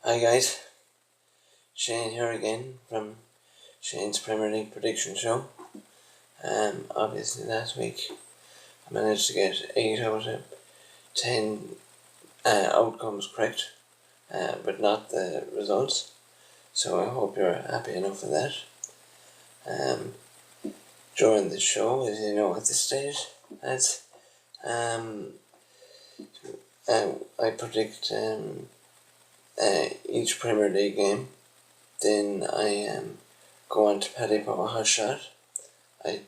Hi guys, Shane here again from Shane's Premier League Prediction Show. Obviously last week I managed to get 8 out of 10 outcomes correct, but not the results. So I hope you're happy enough with that. During the show, as you know at this stage, I predict each Premier League game. Then I go on to Paddy Power Hot Shot. I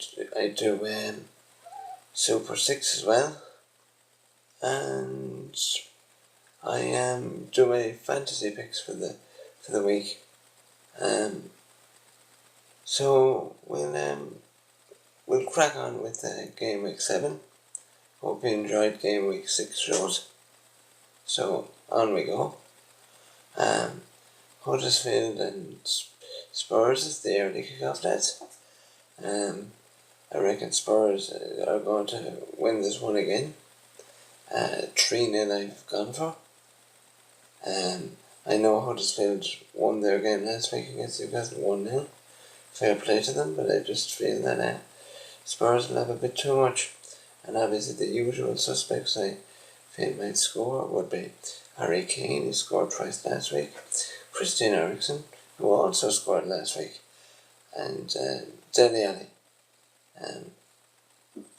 do Super 6 as well. And I do my fantasy picks for the week. So we'll crack on with Game Week 7. Hope you enjoyed Game Week 6 shows. So on we go. Huddersfield and Spurs is the early kickoff, lads. I reckon Spurs are going to win this one again. 3-0 I've gone for. I know Huddersfield won their game last week against Newcastle 1-0. Fair play to them, but I just feel that Spurs will have a bit too much. And obviously the usual suspects I feel might score would be Harry Kane, who scored twice last week, Christian Eriksen, who also scored last week, and Dele Alli.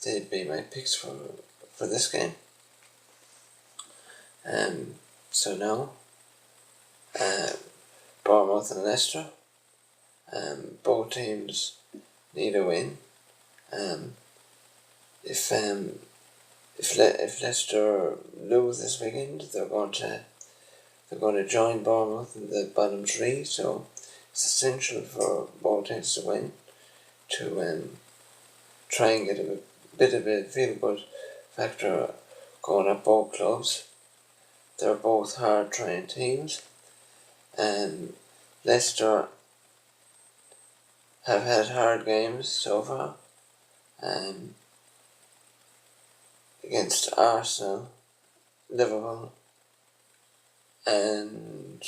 They'd be my picks for this game. So now, Bournemouth and Leicester. Both teams need a win. If Leicester lose this weekend, they're going to join Bournemouth in the bottom three. So it's essential for both teams to win to try and get a bit of a feel-good factor going at both clubs. They're both hard-trained teams. Leicester have had hard games so far. Against Arsenal, Liverpool, and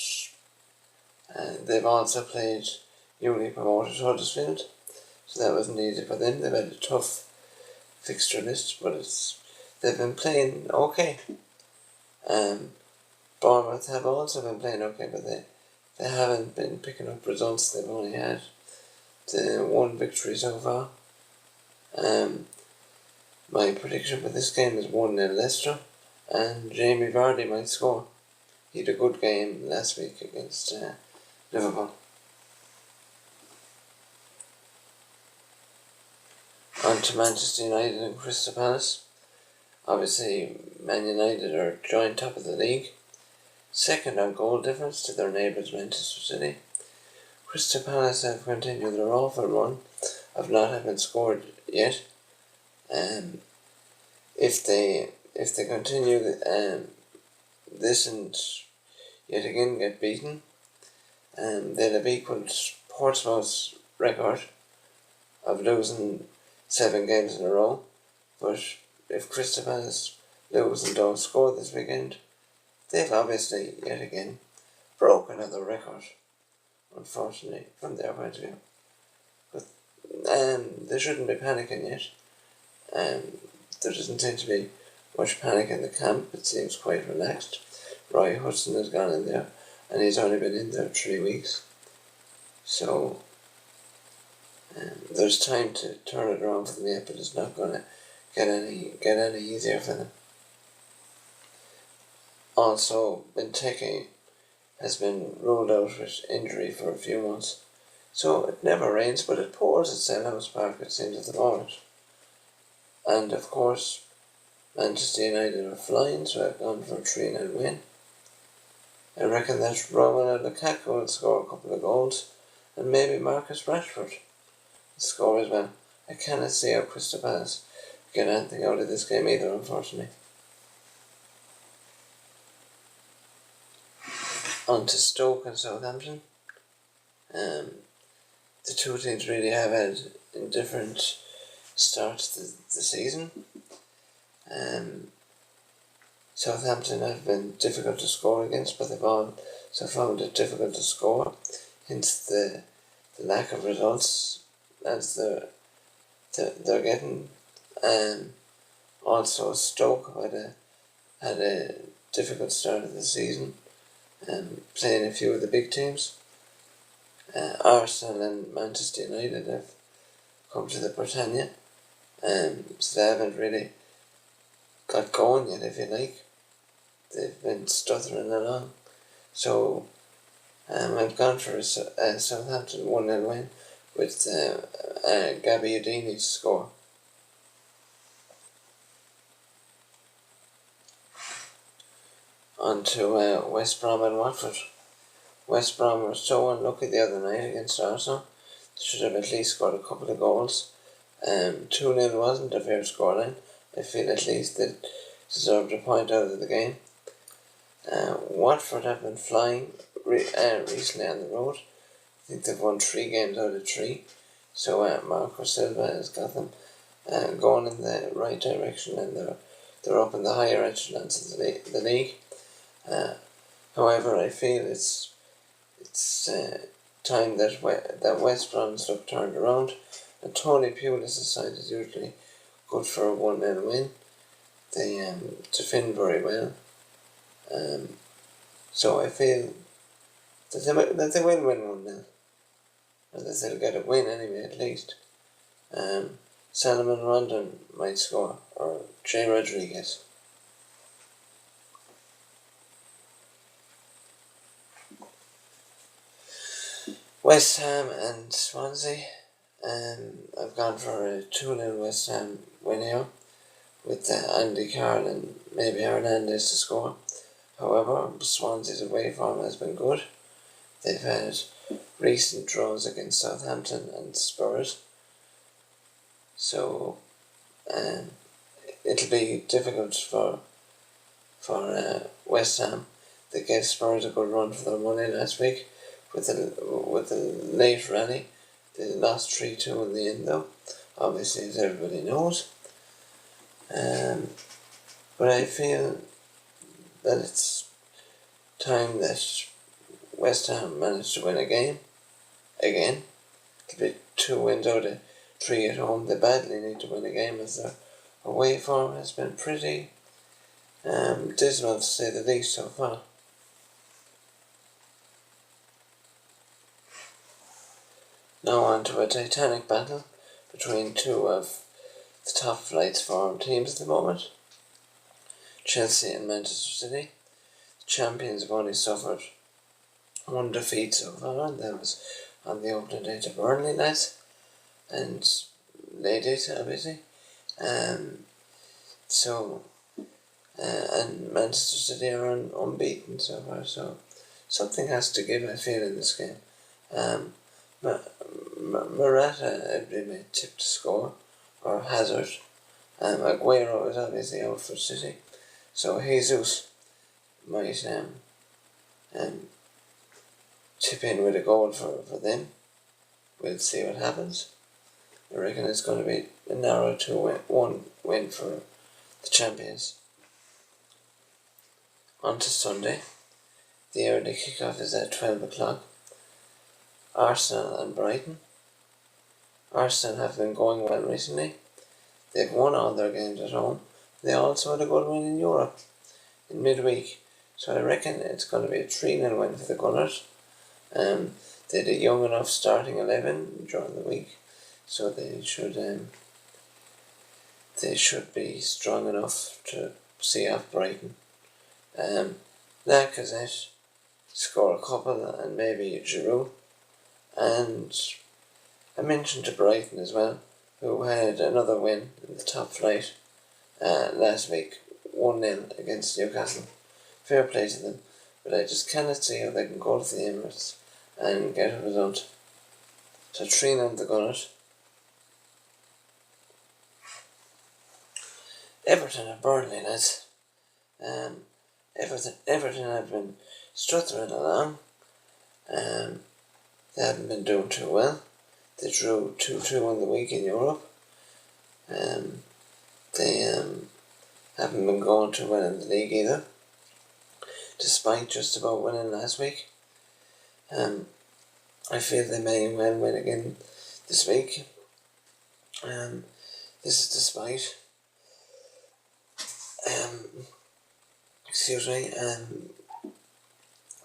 they've also played newly promoted Huddersfield, so that wasn't easy for them. They've had a tough fixture list, but they've been playing okay. Bournemouth have also been playing okay, but they haven't been picking up results. They've only had the one victory so far. My prediction for this game is 1-0 Leicester, and Jamie Vardy might score. He had a good game last week against Liverpool. On to Manchester United and Crystal Palace. Obviously, Man United are joint top of the league, second on goal difference to their neighbours Manchester City. Crystal Palace have continued their awful run of not having scored yet. If they continue this and yet again get beaten, they'll have equalled Portsmouth's record of losing 7 games in a row. But if Crystal Palace lose and don't score this weekend, they've obviously yet again broken another record, unfortunately, from their point of view. But they shouldn't be panicking yet. There doesn't seem to be much panic in the camp. It seems quite relaxed. Roy Hodgson has gone in there, and he's only been in there 3 weeks. So there's time to turn it around for them yet, but it's not going to get any easier for them. Also, Benteke has been ruled out with injury for a few months. So it never rains, but it pours at Selhurst Park, it seems, at the moment. And of course, Manchester United are flying, so I've gone for a 3-0 win. I reckon that Romelu Lukaku will score a couple of goals, and maybe Marcus Rashford will score as well. I cannot see how Crystal Palace get anything out of this game either, unfortunately. On to Stoke and Southampton. The two teams really have had indifferent starts to the season. Southampton have been difficult to score against, but they've also found it difficult to score, hence the lack of results as they're getting. Also Stoke had a difficult start of the season, playing a few of the big teams. Arsenal and Manchester United have come to the Britannia, so they haven't really got going yet, if you like. They've been stuttering along. So I've gone for a Southampton 1-0 win with Gabbiadini to score. On to West Brom and Watford. West Brom were so unlucky the other night against Arsenal. They should have at least scored a couple of goals. 2-0 wasn't a fair scoreline. I feel at least they deserved a point out of the game. Watford have been flying recently on the road. I think they've won 3 games out of 3. So Marco Silva has got them going in the right direction, and they're up in the higher echelons of the league. However, I feel it's time that West Brom's look turned around, and Tony Pulis' side is usually good for a 1-0 win. They defend very well, so I feel that they will win 1-0, or that they'll get a win anyway at least. Salomon Rondon might score, or Jay Rodriguez. West Ham and Swansea. I've gone for a 2-0 West Ham win here, with Andy Carroll and maybe Hernandez to score. However, Swansea's away form has been good. They've had recent draws against Southampton and Spurs, so it'll be difficult for West Ham. They gave Spurs a good run for their money last week with a late rally. They lost 3-2 in the end though, obviously, as everybody knows. But I feel that it's time that West Ham managed to win a game again. It'll be 2 wins out of 3 at home. They badly need to win a game, as their away form has been pretty dismal, to say the least, so far. Now on to a titanic battle between 2 of the top flight form teams at the moment, Chelsea and Manchester City. The champions have only suffered 1 defeat so far, and that was on the opening day to Burnley lads, and they did, obviously. And Manchester City are unbeaten so far, so something has to give, I feel, in this game. Morata had been tipped to score, or Hazard. Aguero is obviously out for City, so Jesus might chip in with a goal for them. We'll see what happens. I reckon it's going to be a narrow 2-1 win for the champions. On to Sunday. The early kickoff is at 12 o'clock. Arsenal and Brighton. Arsenal have been going well recently. They've won all their games at home. They also had a good win in Europe in midweek. So I reckon it's going to be a 3-0 win for the Gunners. They had a young enough starting 11 during the week, so they should be strong enough to see off Brighton. Lacazette score a couple, and maybe Giroud. And I mentioned to Brighton as well, who had another win in the top flight last week, 1-0 against Newcastle. Fair play to them, but I just cannot see how they can go to the Emirates and get a result. So 3-0 the Gunners. Everton and Burnley, lads. Everton have been struggling along. They haven't been doing too well. They drew 2-2 on the week in Europe. They haven't been going too well in the league either, despite just about winning last week. I feel they may well win again this week. This is despite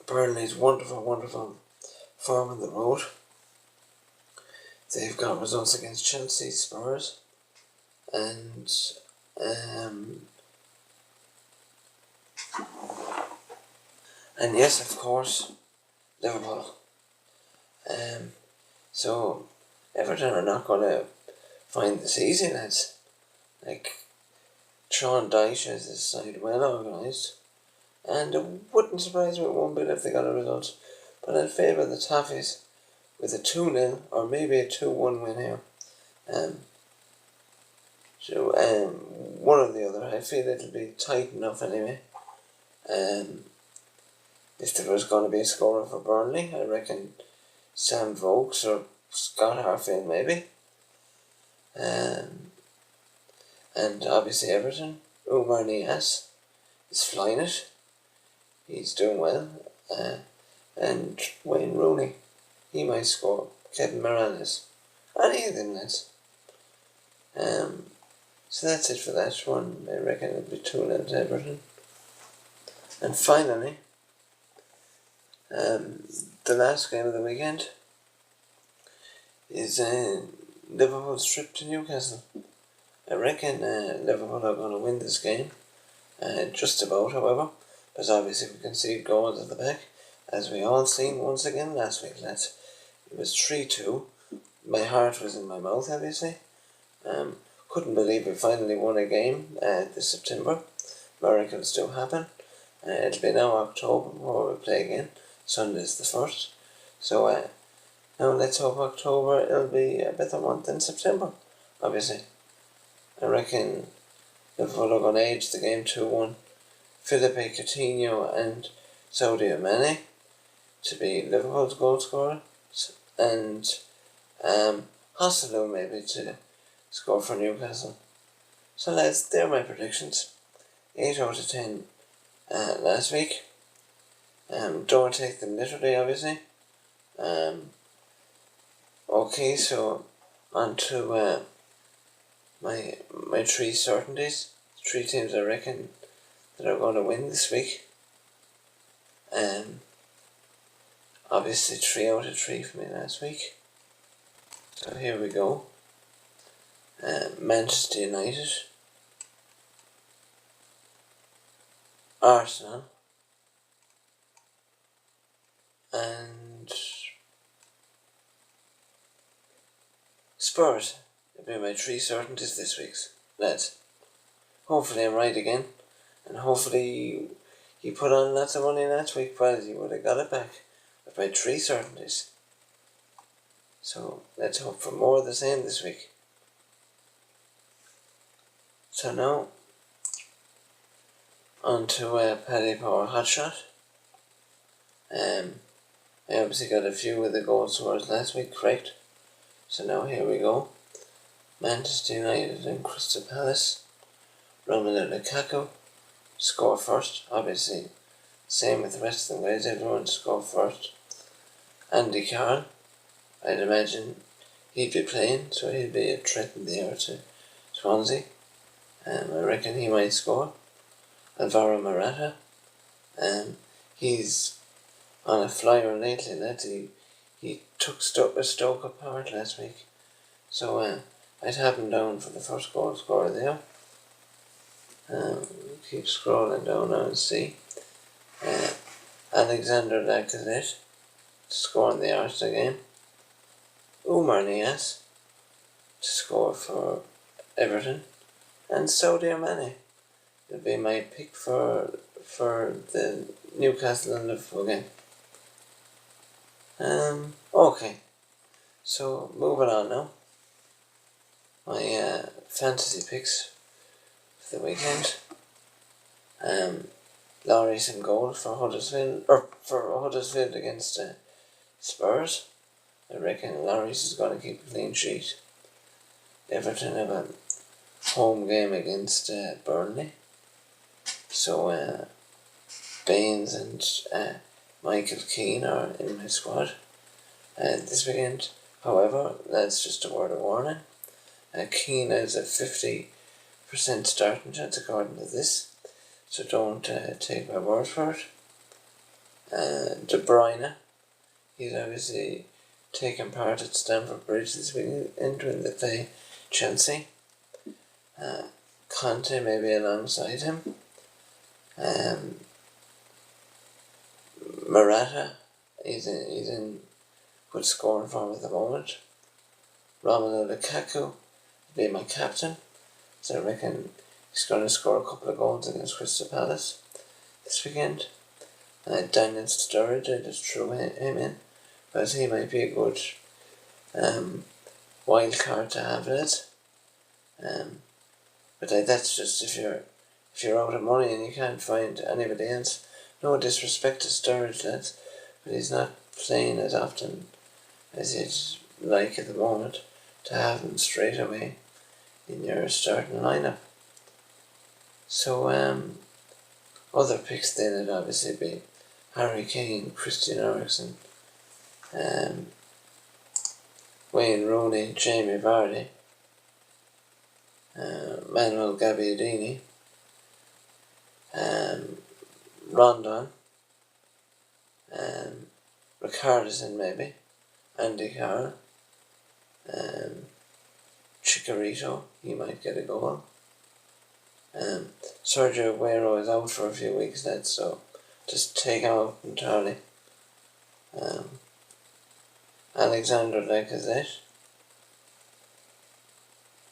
Burnley's wonderful form on the road. They've got results against Chelsea, Spurs, and yes, of course, Liverpool. So Everton are not going to find this easy, lads. Like, Sean Dyche has his side well organised, and it wouldn't surprise me one bit if they got a result. But I'd favour the Toffees with a 2-0 or maybe a 2-1 win here. One or the other. I feel it'll be tight enough anyway. If there was going to be a scorer for Burnley, I reckon Sam Vokes or Scott Harfield maybe. And obviously Everton, Oumar Niasse is flying it. He's doing well. And Wayne Rooney, he might score. Kevin Morales. Any of them, lads. So that's it for that one. I reckon it'll be 2-0 to Everton. And finally, the last game of the weekend is Liverpool's trip to Newcastle. I reckon Liverpool are going to win this game. Just about, however, because obviously we concede goals at the back, as we all seen once again last week, lads. It was 3-2. My heart was in my mouth, obviously. Couldn't believe we finally won a game this September. Miracles do happen. It'll be now October before we play again. Sunday's the 1st. So now let's hope October it'll be a better month than September, obviously. I reckon Liverpool are going to edge the game 2-1. Philippe Coutinho and Sadio Mane to be Liverpool's goal scorer, and Joselu maybe to score for Newcastle. So lads, they're my predictions. 8 out of 10 last week. Don't take them literally, obviously. Okay, so on to my 3 certainties. 3 teams I reckon that are going to win this week. Obviously 3 out of 3 for me last week. So here we go. Manchester United, Arsenal, and Spurs. It'll be my 3 certainties this week, lads. Hopefully I'm right again, and hopefully you put on lots of money last week, but you would have got it back with my 3 certainties. So let's hope for more of the same this week. So now, on to Paddy Power Hotshot. I obviously got a few of the goal scorers last week, correct? So now here we go. Manchester United and Crystal Palace. Romelu Lukaku score first, obviously. Same with the rest of the guys, everyone score first. Andy Carroll, I'd imagine he'd be playing, so he'd be a threat in the air to Swansea. I reckon he might score. Alvaro Morata, he's on a flyer lately, lads. He took Stoke apart last week, so I'd have him down for the first goal scorer there. Keep scrolling down now and see. Alexander Lacazette to score in the Arsenal game. Oumar Niasse to score for Everton. And Sadio Mane will be my pick for the Newcastle and Liverpool game. Okay, so moving on now. My fantasy picks for the weekend. Lloris in goal for Huddersfield against Spurs. I reckon Lloris is going to keep a clean sheet. Everton have a home game against Burnley. So Baines and Michael Keane are in my squad this weekend. However, that's just a word of warning. Keane has a 50% starting chance according to this, so don't take my word for it. De Bruyne, he's obviously taking part at Stamford Bridge this weekend when they play Chelsea. Conte may be alongside him. Morata, he's in good scoring form at the moment. Romelu Lukaku will be my captain, so I reckon he's going to score a couple of goals against Crystal Palace this weekend. Daniel Sturridge, I just threw him in, because he might be a good wild card to have in it. But that's just if you're out of money and you can't find anybody else. No disrespect to Sturridge, lads, but he's not playing as often as he'd like at the moment to have him straight away in your starting lineup. So other picks then would obviously be Harry Kane, Christian Eriksen, Wayne Rooney, Jamie Vardy, Manuel Gabbiadini, Rondon, Richarlison maybe, Andy Carroll, Chicharito, he might get a goal. Sergio Aguero is out for a few weeks now, so just take him out entirely. Alexander Lacazette,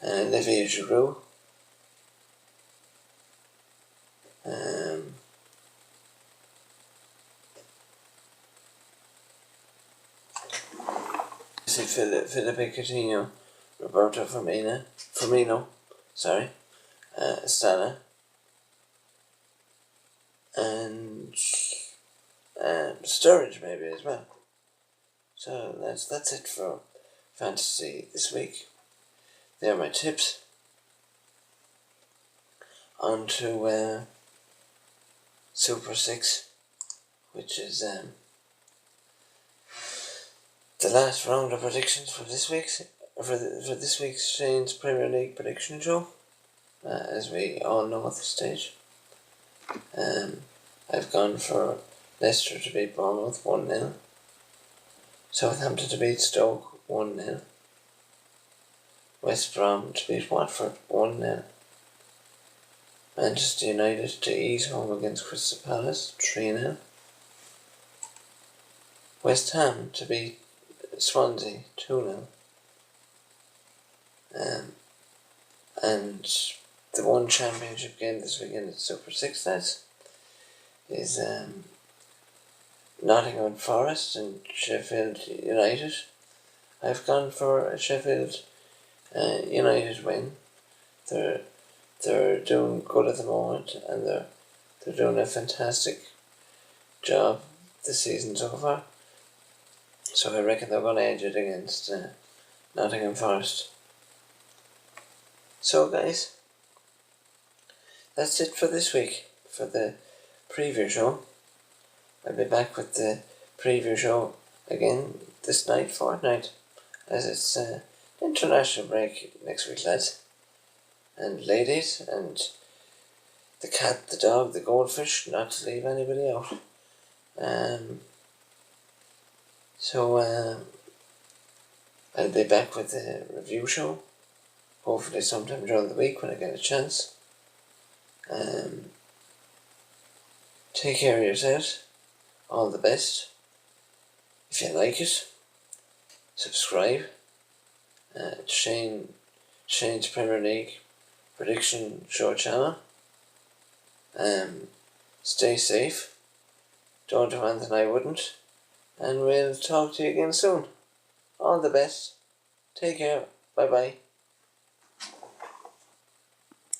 Olivier Giroud, Felipe Coutinho, Roberto Firmino, Salah, and Sturridge maybe as well. So that's it for fantasy this week. There are my tips. On to Super 6, which is the last round of predictions for this week's Shane's Premier League prediction show. As we all know at this stage, I've gone for Leicester to beat Bournemouth 1-0, Southampton to beat Stoke 1-0, West Brom to beat Watford 1-0, Manchester United to ease home against Crystal Palace 3-0, West Ham to beat Swansea 2-0, and the one championship game this weekend at Super 6 is Nottingham Forest and Sheffield United. I've gone for a Sheffield United win. They're doing good at the moment, and they're doing a fantastic job this season so far. So I reckon they're going to edge it against Nottingham Forest. So guys, that's it for this week for the preview show. I'll be back with the preview show again this fortnight, as it's international break next week, lads and ladies, and the cat, the dog, the goldfish, not to leave anybody out. So I'll be back with the review show, hopefully sometime during the week when I get a chance. Take care of yourselves. All the best. If you like it, subscribe to Shane's Premier League prediction show channel. Stay safe. Don't do anything I wouldn't. And we'll talk to you again soon. All the best. Take care. Bye bye.